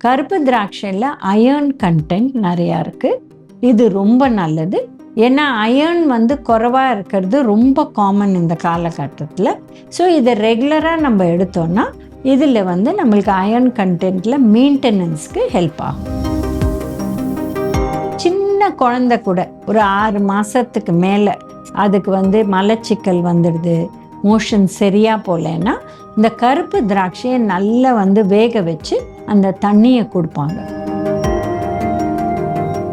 கருப்பு திராட்சையில் iron content நிறையா இருக்குது. இது ரொம்ப நல்லது. ஏன்னா அயர்ன் வந்து குறைவாக இருக்கிறது ரொம்ப காமன் இந்த காலகட்டத்தில். ஸோ இதை ரெகுலராக நம்ம எடுத்தோன்னா இதில் வந்து நம்மளுக்கு அயர்ன் கண்டென்ட்டில் மெயின்டெனன்ஸ்க்கு ஹெல்ப் ஆகும். சின்ன குழந்தை கூட ஒரு 6 மாதத்துக்கு மேலே அதுக்கு வந்து மலச்சிக்கல் வந்துடுது, மோஷன் சரியாக போகலன்னா இந்த கருப்பு திராட்சையை நல்லா வந்து வேக வச்சு அந்த தண்ணியை கொடுப்பாங்க.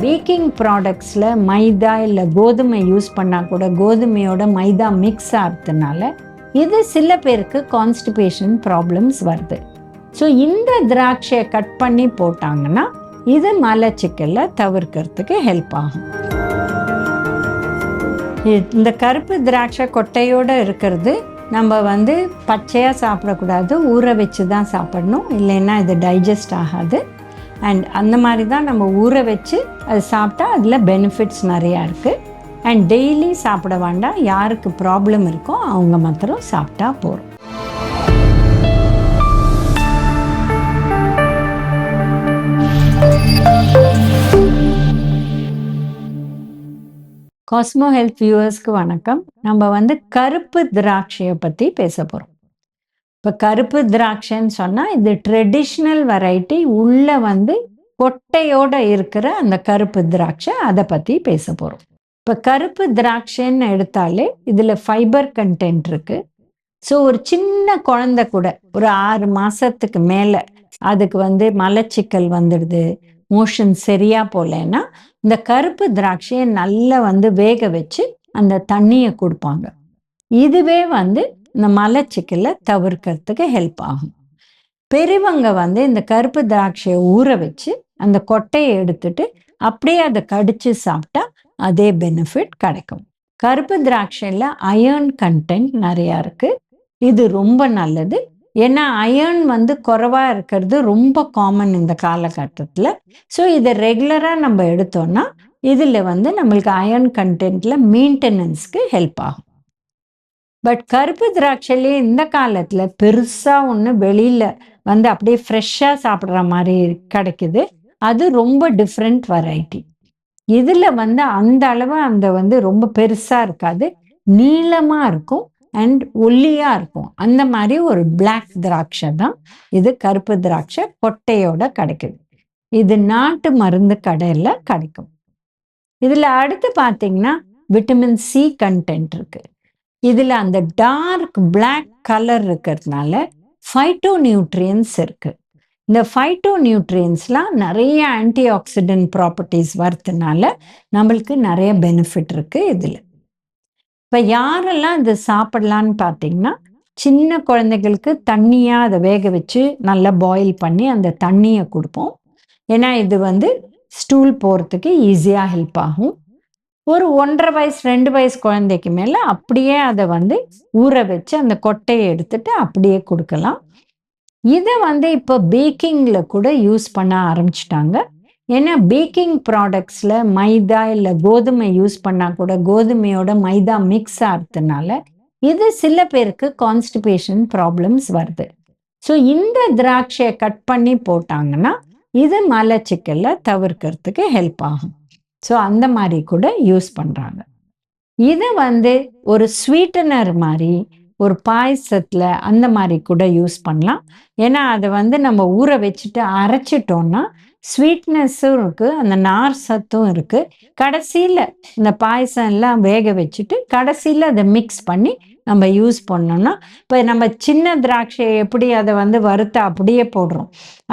பேக்கிங் ப்ராடக்ட்ஸில் மைதா இல்லை கோதுமை யூஸ் பண்ணால் கூட கோதுமையோட மைதா மிக்ஸ் ஆகிறதுனால இது சில பேருக்கு கான்ஸ்டிபேஷன் ப்ராப்ளம்ஸ் வருது. ஸோ இந்த திராட்சையை கட் பண்ணி போட்டாங்கன்னா இது மலச்சிக்கலை தவிர்க்கிறதுக்கு ஹெல்ப் ஆகும். இந்த கருப்பு திராட்சை கொட்டையோடு இருக்கிறது நம்ம வந்து பச்சையாக சாப்பிடக்கூடாது, ஊற வச்சு தான் சாப்பிடணும், இல்லைன்னா இது டைஜஸ்ட் ஆகாது. அண்ட் அந்த மாதிரி தான் நம்ம ஊற வச்சு அது சாப்பிட்டா அதில் பெனிஃபிட்ஸ் நிறையா இருக்குது. அண்ட் டெய்லி சாப்பிட வேண்டாம், யாருக்கு ப்ராப்ளம் இருக்கோ அவங்க மாத்திரம் சாப்பிட்டா போதும். காஸ்மோ ஹெல்த் வியூவர்ஸ்க்கு வணக்கம். நம்ம வந்து கருப்பு திராட்சையை பற்றி பேச போகிறோம். இப்போ கருப்பு திராட்சைன்னு சொன்னால் இது ட்ரெடிஷ்னல் வெரைட்டி, உள்ளே வந்து கொட்டையோடு இருக்கிற அந்த கருப்பு திராட்சை, அதை பற்றி பேச போகிறோம். இப்போ கருப்பு திராட்சைன்னு எடுத்தாலே இதில் ஃபைபர் கண்டென்ட் இருக்குது. ஸோ ஒரு சின்ன குழந்தை கூட ஒரு 6 மாதத்துக்கு மேலே அதுக்கு வந்து மலச்சிக்கல் வந்துடுது, மோஷன் சரியாக போகலன்னா இந்த கருப்பு திராட்சையை நல்லா வந்து வேக வச்சு அந்த தண்ணியை கொடுப்பாங்க. இதுவே வந்து இந்த மலச்சிக்கலை தவிர்க்கிறதுக்கு ஹெல்ப் ஆகும். பெரியவங்க வந்து இந்த கருப்பு திராட்சையை ஊற வச்சு அந்த கொட்டையை எடுத்துட்டு அப்படியே அதை கடிச்சு சாப்பிட்டா அதே பெனிஃபிட் கிடைக்கும். கருப்பு திராட்சையில் அயர்ன் கண்டென்ட் நிறையா இருக்குது. இது ரொம்ப நல்லது. ஏன்னா அயர்ன் வந்து குறைவாக இருக்கிறது ரொம்ப காமன் இந்த காலகட்டத்தில். ஸோ இதை ரெகுலராக நம்ம எடுத்தோன்னா இதில் வந்து நம்மளுக்கு அயர்ன் கண்டென்ட்டில் மெயின்டெனன்ஸ்க்கு ஹெல்ப் ஆகும். பட் கருப்பு திராட்சையிலே இந்த காலத்தில் பெருசாக ஒன்று வெளியில் வந்து அப்படியே ஃப்ரெஷ்ஷாக சாப்பிட்ற மாதிரி கிடைக்குது. அது ரொம்ப டிஃப்ரெண்ட் வெரைட்டி. இதில் வந்து அந்த அளவு அந்த வந்து ரொம்ப பெருசாக இருக்காது, நீளமாக இருக்கும் அண்ட் ஒல்லியாக இருக்கும். அந்த மாதிரி ஒரு பிளாக் திராட்சை தான் இது. கருப்பு திராட்சை கொட்டையோட கிடைக்குது. இது நாட்டு மருந்து கடையில் கிடைக்கும். இதில் அடுத்து பார்த்தீங்கன்னா விட்டமின் சி கண்டென்ட் இருக்குது. இதில் அந்த டார்க் பிளாக் கலர் இருக்கிறதுனால ஃபைட்டோ நியூட்ரியன்ஸ் இருக்குது. இந்த ஃபைட்டோ நியூட்ரியன்ஸ்லாம் நிறைய ஆன்டி ஆக்சிடென்ட் ப்ராப்பர்ட்டிஸ் வரதுனால நம்மளுக்கு நிறைய பெனிஃபிட் இருக்குது இதில். இப்போ யாரெல்லாம் இது சாப்பிடலான்னு பார்த்தீங்கன்னா, சின்ன குழந்தைகளுக்கு தண்ணியாக அதை வேக வச்சு நல்லா பாயில் பண்ணி அந்த தண்ணியை கொடுப்போம். ஏன்னா இது வந்து ஸ்டூல் போகிறதுக்கு ஈஸியாக ஹெல்ப் ஆகும். ஒரு 1.5 வயசு 2 வயசு குழந்தைக்கு மேலே அப்படியே அதை வந்து ஊற வச்சு அந்த கொட்டையை எடுத்துட்டு அப்படியே கொடுக்கலாம். இதை வந்து இப்போ பேக்கிங்கில் கூட யூஸ் பண்ண ஆரம்பிச்சிட்டாங்க. ஏன்னா பேக்கிங் ப்ராடக்ட்ஸில் மைதா இல்லை கோதுமை யூஸ் பண்ணால் கூட கோதுமையோட மைதா மிக்ஸ் ஆகிறதுனால இது சில பேருக்கு கான்ஸ்டிபேஷன் ப்ராப்ளம்ஸ் வருது. ஸோ இந்த திராட்சையை கட் பண்ணி போட்டாங்கன்னா இது மலச்சிக்கலை தவிர்க்கிறதுக்கு ஹெல்ப் ஆகும். ஸோ அந்த மாதிரி கூட யூஸ் பண்ணுறாங்க. இது வந்து ஒரு ஸ்வீட்டனர் மாதிரி ஒரு பாயசத்தில் அந்த மாதிரி கூட யூஸ் பண்ணலாம். ஏன்னா அதை வந்து நம்ம ஊற வச்சுட்டு அரைச்சிட்டோன்னா ஸ்வீட்னஸும் இருக்குது, அந்த நார் சத்தும் இருக்குது. கடைசியில் இந்த பாயசம் எல்லாம் வேக வச்சுட்டு கடைசியில் அதை மிக்ஸ் பண்ணி நம்ம யூஸ் பண்ணோம்னா, இப்போ நம்ம சின்ன திராட்சையை எப்படி அதை வந்து வறுத்து அப்படியே போடுறோம்,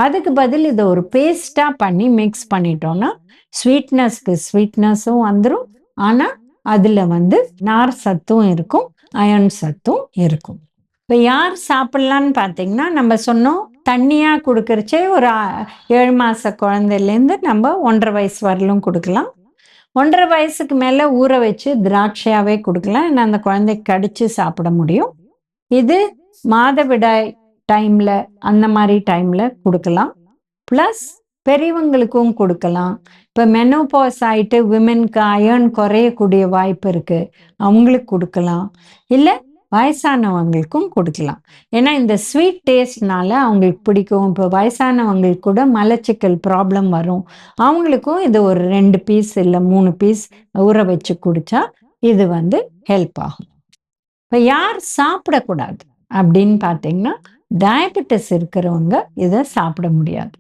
அதுக்கு பதில் இதை ஒரு பேஸ்ட்டாக பண்ணி மிக்ஸ் பண்ணிட்டோன்னா ஸ்வீட்னஸ்க்கு ஸ்வீட்னஸும் வந்துடும், ஆனால் அதில் வந்து நார் சத்தும் இருக்கும், அயர்ன் சத்தும் இருக்கும். இப்போ யார் சாப்பிட்லான்னு பார்த்தீங்கன்னா, நம்ம சொன்னோம் தண்ணியாக கொடுக்கறச்சே ஒரு 7 மாத குழந்தைலேருந்து நம்ம 1.5 வயசு வரலும் கொடுக்கலாம். 1.5 வயசுக்கு மேலே ஊற வச்சு திராட்சையாகவே கொடுக்கலாம். ஏன்னா அந்த குழந்தைக்கு கடிச்சு சாப்பிட முடியும். இது மாதவிடாய் டைமில் அந்த மாதிரி டைமில் கொடுக்கலாம். ப்ளஸ் பெரியவங்களுக்கும் கொடுக்கலாம். இப்போ மெனோபாஸ் ஆகிட்டு விமென்க்கு அயர்ன் குறையக்கூடிய வாய்ப்பு இருக்குது, அவங்களுக்கு கொடுக்கலாம். இல்லை வயசானவங்களுக்கும் கொடுக்கலாம். ஏன்னா இந்த ஸ்வீட் டேஸ்ட்னால அவங்களுக்கு பிடிக்கும். இப்போ வயசானவங்களுக்கு கூட மலச்சிக்கல் ப்ராப்ளம் வரும். அவங்களுக்கும் இது ஒரு 2 பீஸ் இல்ல 3 பீஸ் ஊற வச்சு குடிச்சா இது வந்து ஹெல்ப் ஆகும். இப்ப யார் சாப்பிடக்கூடாது அப்படின்னு பார்த்தீங்கன்னா, டயபெட்டிஸ் இருக்கிறவங்க இத சாப்பிட முடியாது.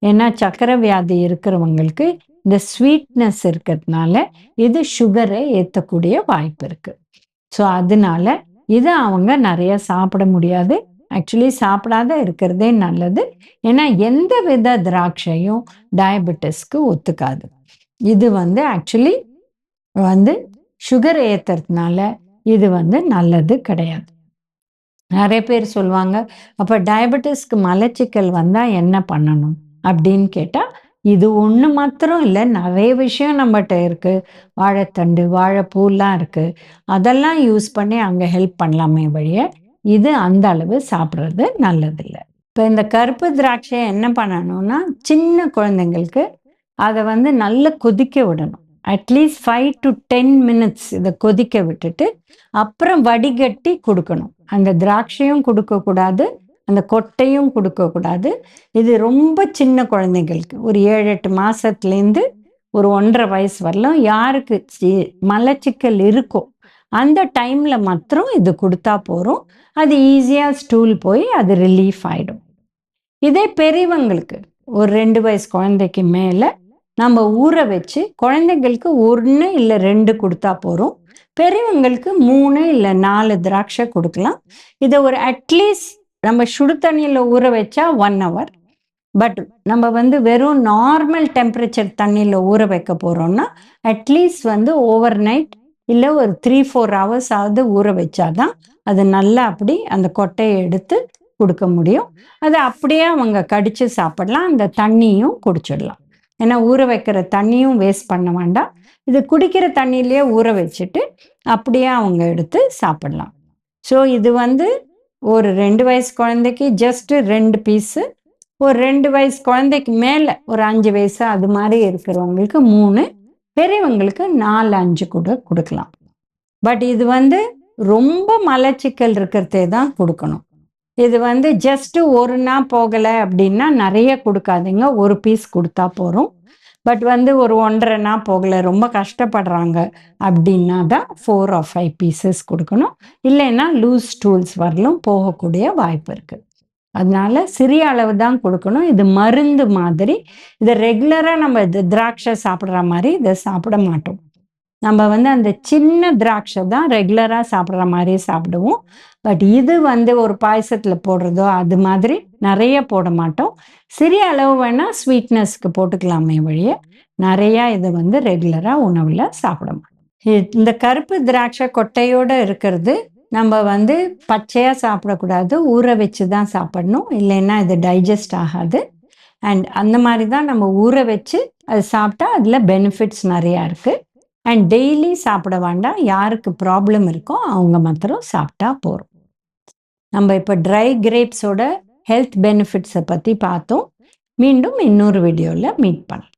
ஏன்னா சர்க்கரை வியாதி இருக்கிறவங்களுக்கு இந்த ஸ்வீட்னஸ் இருக்கிறதுனால இது சுகரை ஏத்தக்கூடிய வாய்ப்பு இருக்கு. ஸோ அதனால இத அவங்க நெறைய சாப்பிட முடியாது. ஆக்சுவலி சாப்பிடாத இருக்கிறதே நல்லது. ஏன்னா எந்த வித திராட்சையும் டயபெட்டிஸ்க்கு ஒத்துக்காது. இது வந்து ஆக்சுவலி வந்து சுகர் ஏத்துறதுனால இது வந்து நல்லது கிடையாது. நெறைய பேர் சொல்லுவாங்க, "அப்ப டயபெட்டிஸ்க்கு மலச்சிக்கல் வந்தா என்ன பண்ணணும்?" அப்படின்னு கேட்டா, இது ஒண்ணு மாத்திரம் இல்ல. நெறைய விஷயம் நம்மட்ட இருக்கு. வாழைத்தண்டு, வாழைப்பூலாம் இருக்கு. அதெல்லாம் யூஸ் பண்ணி அங்க ஹெல்ப் பண்ணலாமே ஒழிய, இது அந்த அளவு சாப்பிடுறது நல்லதில்ல. இப்ப இந்த கருப்பு திராட்சைய என்ன பண்ணணும்னா, சின்ன குழந்தைங்களுக்கு அத வந்து நல்லா கொதிக்க விடணும். அட்லீஸ்ட் 5 to 10 மினிட்ஸ் இத கொதிக்க விட்டுட்டு, அப்புறம் வடிகட்டி குடுக்கணும். அந்த திராட்சையும் குடுக்கக்கூடாது, அந்த கொட்டையும் குடுக்கக்கூடாது. இது ரொம்ப சின்ன குழந்தைங்களுக்கு ஒரு 7, 8 மாசத்துலேருந்து ஒரு 1 1/2 வயசு வரலும் யாருக்கு மலச்சிக்கல் இருக்கோ, அந்த டைம்ல மாத்திரம் இது குடுத்தா போரும். அது ஈஸியா ஸ்டூல் போய் அது ரிலீஃப் ஆயிடும். இதே பெரியவங்களுக்கு ஒரு 2 வயசு குழந்தைக்கு மேல நம்ம ஊற வச்சு குழந்தைங்களுக்கு 1 இல்ல 2 குடுத்தா போரும். பெரியவங்களுக்கு 3 இல்ல 4 திராட்சை குடுக்கலாம். இத ஒரு அட்லீஸ்ட் நம்ம சுடு தண்ணீல ஊற வச்சா 1 ஹவர். பட் நம்ம வந்து வெறும் நார்மல் டெம்பரேச்சர் தண்ணீல ஊற வைக்க போறோம்னா, அட்லீஸ்ட் வந்து ஓவர் நைட் இல்ல ஒரு 3, 4 ஹவர்ஸ் ஆவது ஊற வச்சாதான், அது நல்லா அப்படி அந்த கொட்டைய எடுத்து குடுக்க முடியும். அத அப்படியே அவங்க கடிச்சு சாப்பிடலாம். அந்த தண்ணியும் குடிச்சிடலாம். ஏன்னா ஊற வைக்கிற தண்ணியும் வேஸ்ட் பண்ண வேண்டாம். இது குடிக்கிற தண்ணியிலேயே ஊற வச்சுட்டு, அப்படியே அவங்க எடுத்து சாப்பிடலாம். ஸோ இது வந்து ஒரு 2 வயசு குழந்தைக்கு ஜஸ்ட் 2 பீஸு. ஒரு 2 வயசு குழந்தைக்கு மேல ஒரு 5 வயசு அது மாரி இருக்கிறவங்களுக்கு 3, பெரியவங்களுக்கு 4, 5 கூட குடுக்கலாம். பட் இது வந்து ரொம்ப மலச்சிக்கல் இருக்கிறதே தான் குடுக்கணும். இது வந்து ஜஸ்ட் 1 நாள் போகல அப்படின்னா நெறைய குடுக்காதீங்க. 1 பீஸ் குடுத்தா போரும். பட் வந்து ஒரு 1 1/2 நாள் போகல, ரொம்ப கஷ்டப்படுறாங்க அப்படின்னா தான் 4 or 5 பீசஸ் குடுக்கணும். இல்லைன்னா லூஸ் ஸ்டூல்ஸ் வரலும் போகக்கூடிய வாய்ப்பு இருக்கு. அதனால சிறிய அளவு தான் குடுக்கணும். இது மருந்து மாதிரி. இத ரெகுலரா நம்ம திராட்சை சாப்பிடுற மாரி இத சாப்பிட மாட்டோம். நம்ம வந்து அந்த சின்ன திராட்சை தான் ரெகுலரா சாப்பிடுற மாரி சாப்பிடுவோம். பட் இது வந்து ஒரு பாயசத்துல போடுறதோ, அது மாதிரி நெறைய போட மாட்டோம். சிறிய அளவு வேணா ஸ்வீட்னஸ்க்கு போட்டுக்கலாமே ஒழிய, நெறையா இத வந்து ரெகுலரா உணவுல சாப்பிட மாட்டோம். இந்த கருப்பு திராட்சை கொட்டையோட இருக்கிறது, நம்ம வந்து பச்சையா சாப்பிடக்கூடாது. ஊற வச்சு தான் சாப்பிடணும். இல்லைன்னா இது டைஜஸ்ட் ஆகாது. அண்ட் அந்த மாரி தான் நம்ம ஊற வச்சு அது சாப்பிட்டா அதில பெனிஃபிட்ஸ் நெறையா இருக்கு. அண்ட் டெய்லி சாப்பிட வேண்டாம். யாருக்கு ப்ராப்ளம் இருக்கோ அவங்க மாத்திரம் சாப்பிட்டா போரும். நம்ம இப்ப ட்ரை கிரேப்ஸோட ஹெல்த் பெனிஃபிட்ஸ பத்தி பார்த்தோம். மீண்டும் இன்னொரு வீடியோல மீட் பண்ணலாம்.